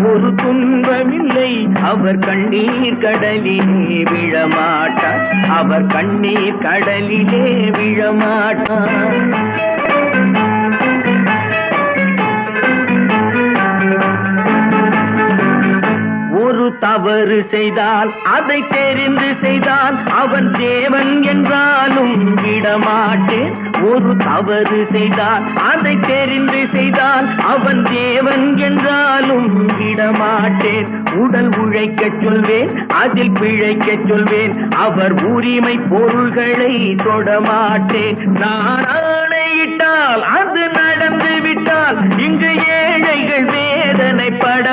ஒரு துன்பமில்லை அவர் கண்ணீர் கடலிலே விழமாட்டார், அவர் கண்ணீர் கடலிலே விழமாட்டார். ஒரு தவறு செய்தால் அதை தெரிந்து செய்தால் அவன் தேவன் என்றாலும் விடமாட்டேன். ஒரு தவறு செய்தால் அதை தெரிந்து செய்தால் அவன் தேவன் என்றாலும் விடமாட்டேன். உடல் உழைக்கச் சொல்வேன், அதில் பிழைக்கச் சொல்வேன், அவர் உரிமை பொருள்களை தொடமாட்டேன். நான் ஆணையிட்டால் அது நடந்து விட்டால் இங்கு ஏழைகள் வேதனைப்பட